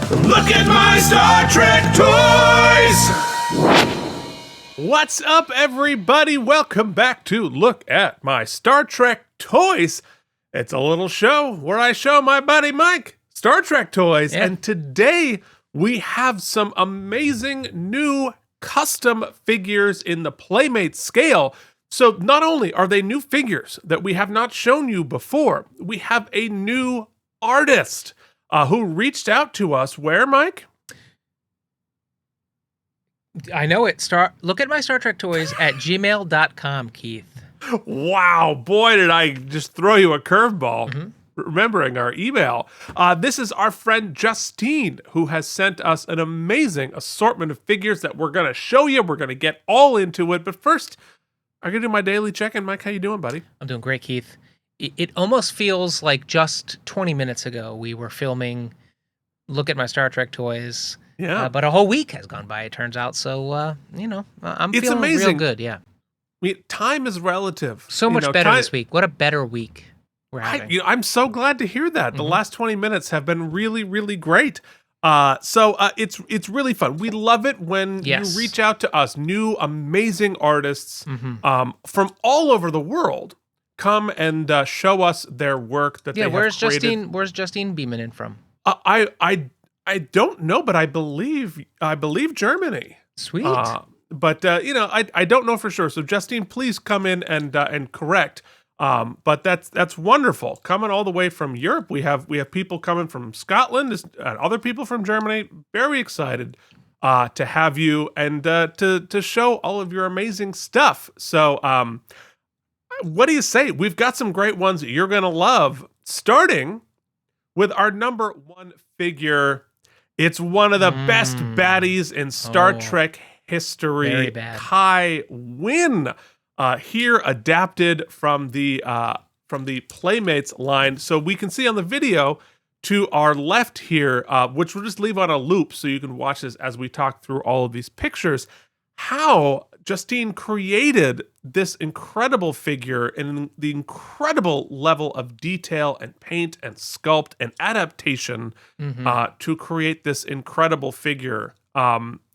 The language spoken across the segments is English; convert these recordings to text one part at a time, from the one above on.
Look at my Star Trek toys! What's up, everybody? Welcome back to Look at My Star Trek Toys. It's a little show where I show my buddy Mike Star Trek toys. Yeah. And today we have some amazing new custom figures in the Playmate scale. So not only are they new figures that we have not shown you before, we have a new artist who reached out to us. Where, Mike? I know it. Look at my Star Trek toys at gmail.com, Keith. Wow, boy, did I just throw you a curveball, remembering our email. This is our friend Justine, who has sent us an amazing assortment of figures that we're going to show you. We're going to get all into it. But first, I'm going to do my daily check-in. Mike, how you doing, buddy? I'm doing great, Keith. It almost feels like just 20 minutes ago we were filming Look at My Star Trek Toys. Yeah. But a whole week has gone by, it turns out. So, I'm feeling amazing. Real good, yeah. I mean, time is relative. So much better this week. What a better week we're having. I'm so glad to hear that. The last 20 minutes have been really, really great. So it's really fun. We love it when you reach out to us, new amazing artists from all over the world. Come and show us their work that they have created. Where's Justine beaming in from? I don't know, but I believe Germany. Sweet. But I don't know for sure. So Justine, please come in and correct. But that's wonderful. Coming all the way from Europe, we have people coming from Scotland and other people from Germany. Very excited to have you and to show all of your amazing stuff. So what do you say? We've got some great ones that you're going to love, starting with our number one figure. It's one of the best baddies in Star Trek history, Kai Winn, here adapted from the Playmates line. So we can see on the video to our left here, which we'll just leave on a loop so you can watch this as we talk through all of these pictures, how Justine created this incredible figure in the incredible level of detail and paint and sculpt and adaptation to create this incredible figure,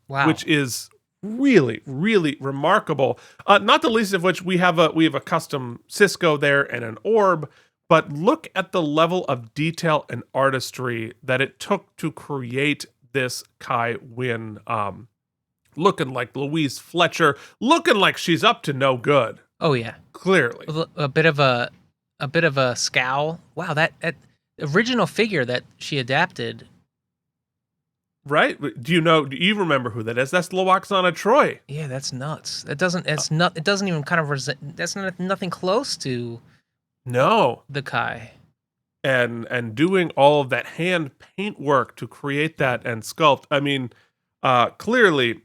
which is really, really remarkable. Not the least of which we have a custom Cisco there and an orb, but look at the level of detail and artistry that it took to create this Kai Winn. Looking like Louise Fletcher, looking like she's up to no good. Oh yeah, clearly a bit of a scowl. Wow, that original figure that she adapted. Right? Do you remember who that is? That's Lookatmystartrektoys Troi. Yeah, that's nuts. It doesn't even kind of that's nothing close to the Kai. And doing all of that hand paint work to create that and sculpt. I mean, clearly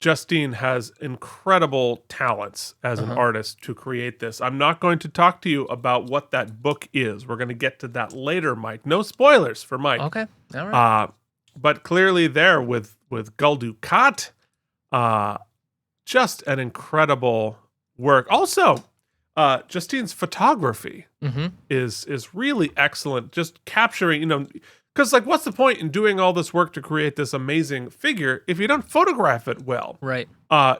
Justine has incredible talents as an artist to create this. I'm not going to talk to you about what that book is. We're going to get to that later, Mike. No spoilers for Mike. Okay. All right. But clearly there with Gul Dukat, just an incredible work. Also, Justine's photography is really excellent. Just capturing, because, what's the point in doing all this work to create this amazing figure if you don't photograph it well? Right.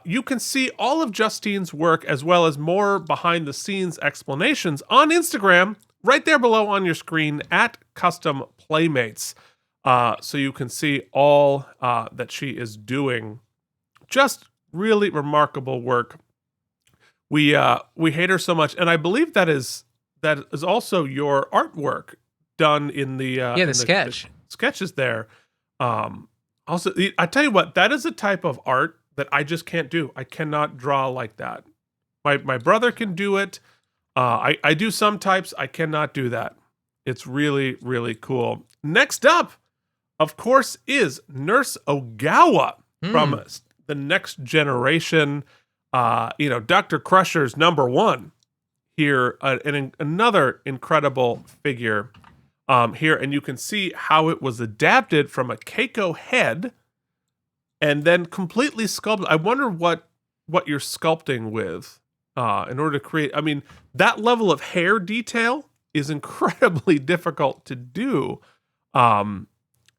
You can see all of Justine's work as well as more behind-the-scenes explanations on Instagram, right there below on your screen, at Custom Playmates. So you can see all that she is doing. Just really remarkable work. We hate her so much, and I believe that is also your artwork. Done in the sketch. The sketches there. Also, I tell you what, that is a type of art that I just can't do. I cannot draw like that. My brother can do it. I do some types. I cannot do that. It's really, really cool. Next up, of course, is Nurse Ogawa from the Next Generation. Dr. Crusher's number one here. Another incredible figure. Here, and you can see how it was adapted from a Keiko head and then completely sculpted. I wonder what you're sculpting with in order to create. I mean, that level of hair detail is incredibly difficult to do.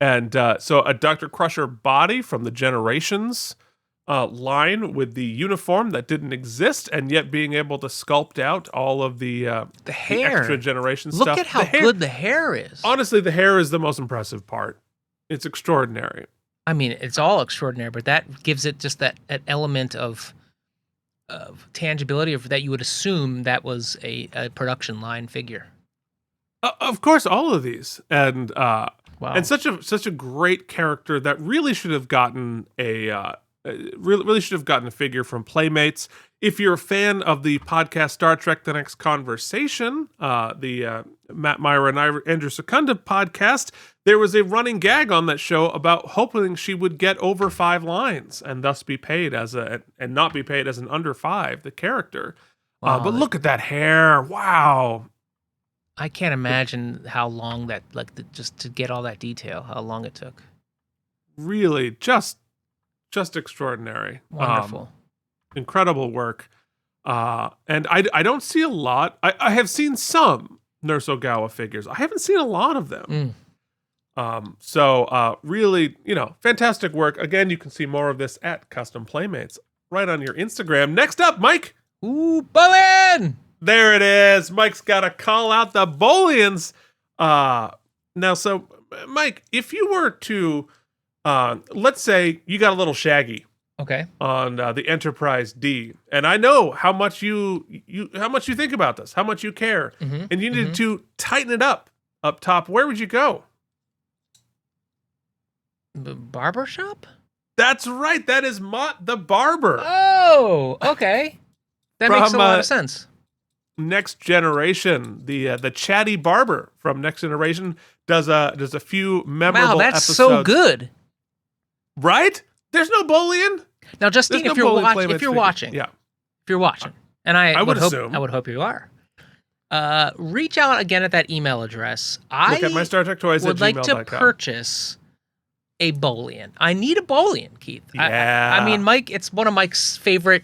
And so a Dr. Crusher body from the Generations line with the uniform that didn't exist, and yet being able to sculpt out all of the hair. extra generation Look stuff. at how good the hair is. Honestly, the hair is the most impressive part. It's extraordinary. I mean, it's all extraordinary, but that gives it just that element of tangibility, of that you would assume that was a production line figure. Of course, all of these, and Wow. and such a great character that really should have gotten a really should have gotten a figure from Playmates. If you're a fan of the podcast Star Trek: The Next Conversation, the Matt Myra and Andrew Secunda podcast, there was a running gag on that show about hoping she would get over 5 lines and thus be paid as and not be paid as an under 5, the character. Wow. But look at that hair! Wow. I can't imagine how long that, just to get all that detail, how long it took. Really, just extraordinary. Wonderful. Incredible work. And I don't see a lot. I have seen some Nurse Ogawa figures. I haven't seen a lot of them. So really, fantastic work. Again, you can see more of this at Custom Playmates right on your Instagram. Next up, Mike. Ooh, Bowen! There it is. Mike's got to call out the Bolians. Now, so Mike, if you were to, let's say you got a little shaggy. Okay. On the Enterprise D, and I know how much you think about this, how much you care, and you needed to tighten it up top. Where would you go? The barber shop? That's right. That is Mott the Barber. Oh, okay. That makes a lot of sense. Next Generation, the chatty barber from Next Generation does a few memorable Wow, that's episodes. so good. Right? There's no Bolian. Now, Justine, if you're watching, and I would hope you are, reach out again at that email address. lookatmystartrektoys would like to purchase a Bolian. I need a Bolian, Keith. Yeah. I mean, Mike, it's one of Mike's favorite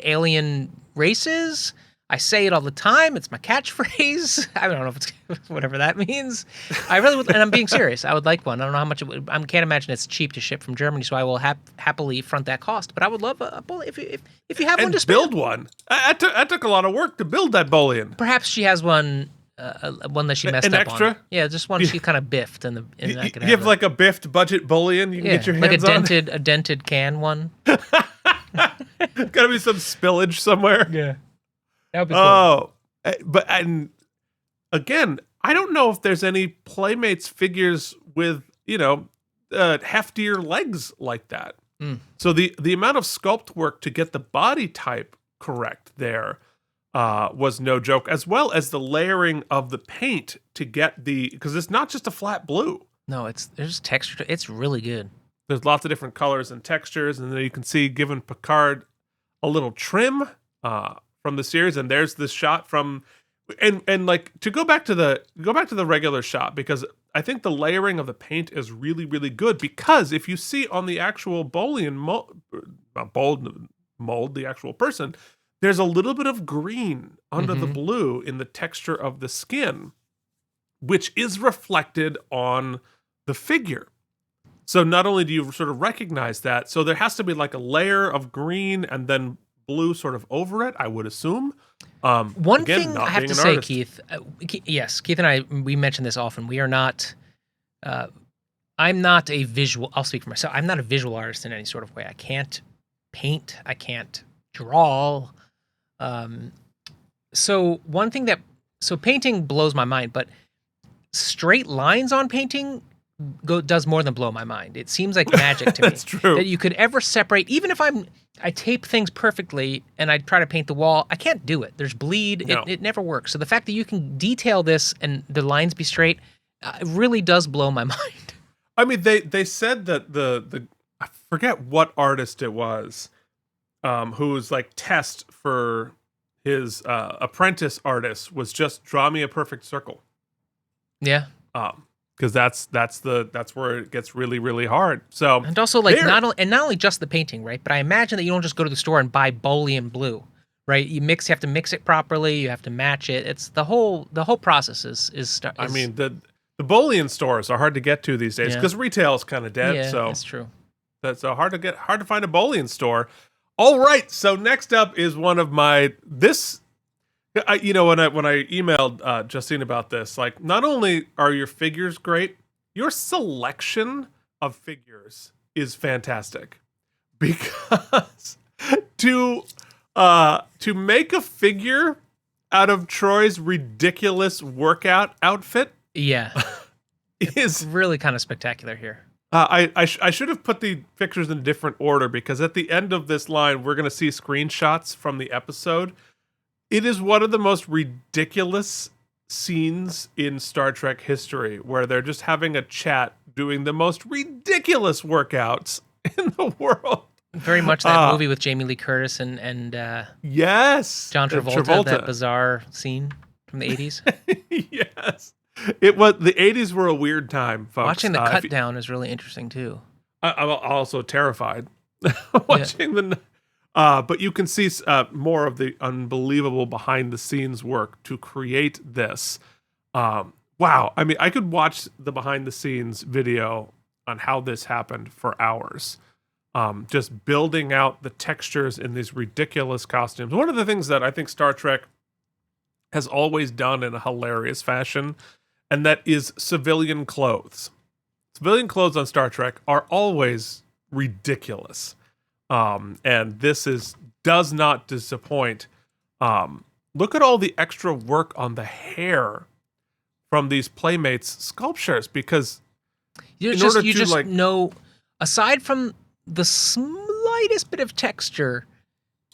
alien races. I say it all the time. It's my catchphrase. I don't know if it's whatever that means. I really would, and I'm being serious. I would like one. I don't know how much it would. I can't imagine it's cheap to ship from Germany, so I will happily front that cost. But I would love a Bolian if you have one to spare. Build one. I took a lot of work to build that Bolian. Perhaps she has one that she messed up extra? On. Yeah, just one she kind of biffed. And I could you have like a biffed budget Bolian you can get your hands on? Like a dented can one. Gotta be some spillage somewhere. Yeah. That would be cool. Oh, and again, I don't know if there's any Playmates figures with, heftier legs like that. So the amount of sculpt work to get the body type correct there was no joke, as well as the layering of the paint to get because it's not just a flat blue. No, there's texture. It's really good. There's lots of different colors and textures, and then you can see giving Picard a little trim from the series, and there's this shot from, and like to go back to the regular shot, because I think the layering of the paint is really, really good, because if you see on the actual Bolian mold, the actual person, there's a little bit of green under the blue in the texture of the skin, which is reflected on the figure. So not only do you sort of recognize that, so there has to be like a layer of green and then blue sort of over it, I would assume. One thing I have to say, Keith, yes, Keith and I, we mention this often. We are not, I'm not a visual, I'll speak for myself. I'm not a visual artist in any sort of way. I can't paint. I can't draw. So painting blows my mind, but straight lines on painting does more than blow my mind. It seems like magic to me. That's true. That you could ever separate, even if I tape things perfectly and I try to paint the wall, I can't do it. There's bleed. No. It never works. So the fact that you can detail this and the lines be straight, it really does blow my mind. I mean, they said that the I forget what artist it was, who was like test for his apprentice artist was just draw me a perfect circle. Yeah. Because that's where it gets really, really hard. So and also like not only just the painting, right? But I imagine that you don't just go to the store and buy Bolian blue, right? You have to mix it properly. You have to match it. It's the whole process is. I mean the the bullion stores are hard to get to these days Yeah. because retail is kind of dead. Yeah, So that's true. that's hard to find a bullion store. All right. So next up is one of my when I emailed Justine about this, like, not only are your figures great, your selection of figures is fantastic because to make a figure out of Troy's ridiculous workout outfit Yeah, is really kind of spectacular here. I should have put the pictures in a different order because at the end of this line we're going to see screenshots from the episode. It is one of the most ridiculous scenes in Star Trek history where they're just having a chat doing the most ridiculous workouts in the world. Very much that movie with Jamie Lee Curtis and Yes. John Travolta, that bizarre scene from the 80s. Yes. It was the 80s were a weird time, folks. Watching the cut down is really interesting too. I'm also terrified watching but you can see more of the unbelievable behind the scenes work to create this. Wow. I mean, I could watch the behind the scenes video on how this happened for hours. Just building out the textures in these ridiculous costumes. One of the things that I think Star Trek has always done in a hilarious fashion, and that is civilian clothes. Civilian clothes on Star Trek are always ridiculous. And this does not disappoint. Look at all the extra work on the hair from these Playmates sculptures, because You know, aside from the slightest bit of texture,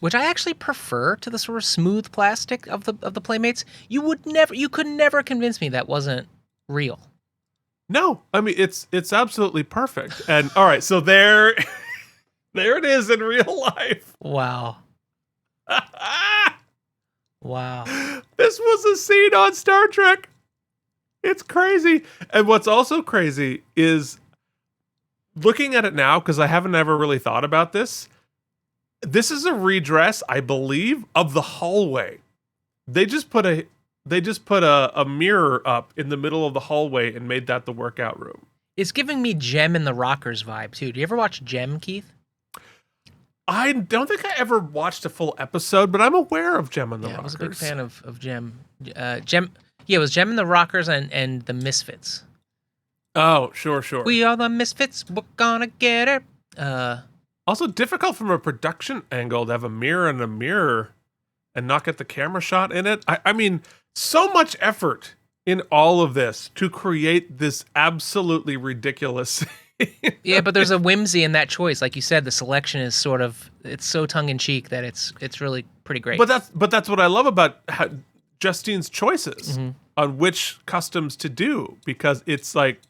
which I actually prefer to the sort of smooth plastic of the Playmates, you could never convince me that wasn't real. No, I mean it's absolutely perfect. And all right, so there it is in real life. Wow. Wow. This was a scene on Star Trek. It's crazy. And what's also crazy is looking at it now, because I haven't ever really thought about this. This is a redress, I believe, of the hallway. They just put a mirror up in the middle of the hallway and made that the workout room. It's giving me Gem and the Rockers vibe too. Do you ever watch Gem, Keith? I don't think I ever watched a full episode, but I'm aware of Gem and the Rockers. I was a big fan of Gem. It was Gem and the Rockers and the Misfits. Oh, sure. We are the Misfits. We're gonna get it. Also difficult from a production angle to have a mirror and not get the camera shot in it. I mean, so much effort in all of this to create this absolutely ridiculous. Yeah, but there's a whimsy in that choice. Like you said, the selection is it's so tongue in cheek that it's really pretty great. But that's what I love about Justine's choices on which customs to do, because it's like,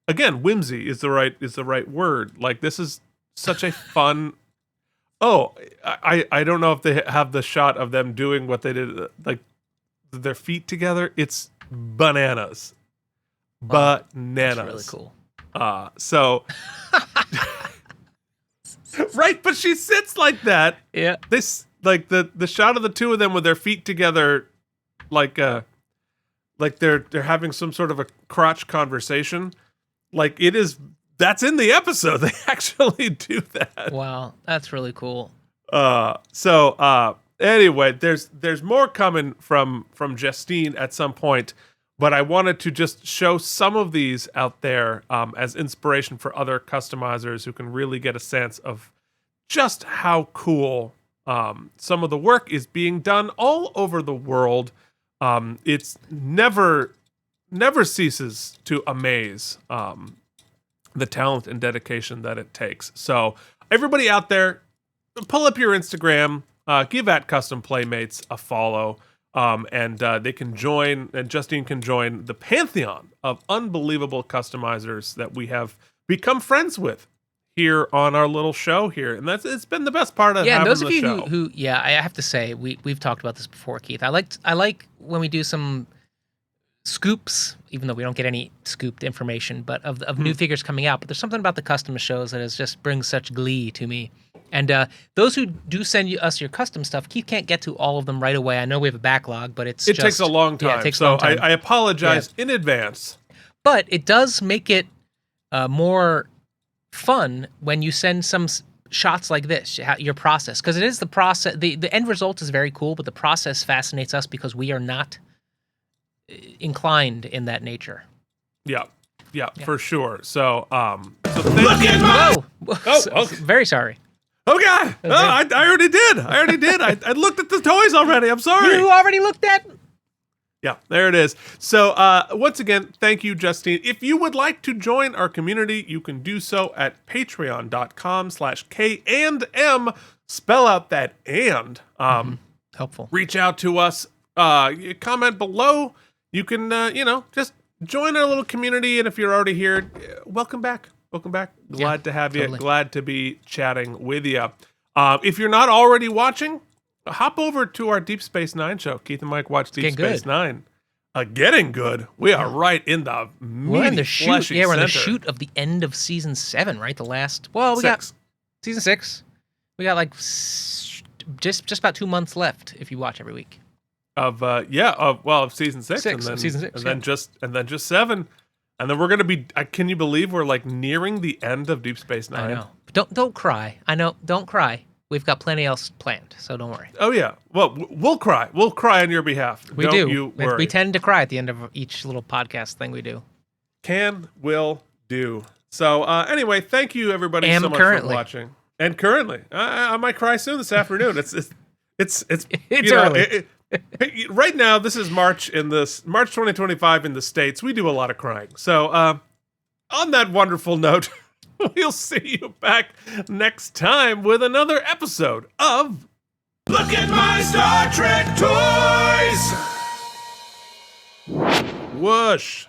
again, whimsy is the right word. Like, this is such a fun. Oh, I don't know if they have the shot of them doing what they did, like their feet together. It's bananas. Wow, Bananas. that's really cool. So right, but she sits like that. Yeah. This, like the shot of the two of them with their feet together, like they're having some sort of a crotch conversation. Like, that's in the episode. They actually do that. Wow, that's really cool. Anyway, there's more coming from Justine at some point, but I wanted to just show some of these out there as inspiration for other customizers who can really get a sense of just how cool some of the work is being done all over the world. It's never ceases to amaze the talent and dedication that it takes. So everybody out there, pull up your Instagram, give at Custom Playmates a follow, and they can join, and Justine can join the pantheon of unbelievable customizers that we have become friends with here on our little show here. And it's been the best part of having those the of you show. who I have to say, we've talked about this before, Keith. I like when we do some scoops, even though we don't get any scooped information, but of new figures coming out. But there's something about the custom shows that just brings such glee to me. And those who do send us your custom stuff, Keith can't get to all of them right away. I know we have a backlog, but it takes a long time. Yeah, it takes a long time. I apologize in advance. But it does make it more fun when you send some shots like this, your process, because it is the process. The end result is very cool, but the process fascinates us because we are not inclined in that nature. Yeah, for sure. So, so Look at my... Oh, okay. Very sorry. Oh God! Oh, I already did. I looked at the toys already. I'm sorry. You already looked at? Yeah, there it is. So once again, thank you, Justine. If you would like to join our community, you can do so at patreon.com/K&M. Spell out that and. Helpful. Reach out to us. Comment below. You can, just join our little community. And if you're already here, welcome back. Welcome back. Glad to have you. Totally. Glad to be chatting with you. If you're not already watching, hop over to our Deep Space Nine show. Keith and Mike watch Deep Space Nine. Getting good. We are right in the We're in the shoot. Yeah, we're in the center. shoot of the end of season 7, right? The last. Well, we got season 6. We got like just about 2 months left if you watch every week. Of season 6, and then season 6, and then just 7. And then we're gonna be. Can you believe we're like nearing the end of Deep Space Nine? I know. But don't cry. I know. Don't cry. We've got plenty else planned, so don't worry. Oh yeah. Well, we'll cry. We'll cry on your behalf. We Don't do. You worry. We tend to cry at the end of each little podcast thing we do. Will do. So anyway, thank you everybody so much for watching. And currently, I might cry soon this afternoon. It's early. Right now, this is March 2025 in the States. We do a lot of crying. So on that wonderful note, we'll see you back next time with another episode of Look at my Star Trek toys! Whoosh.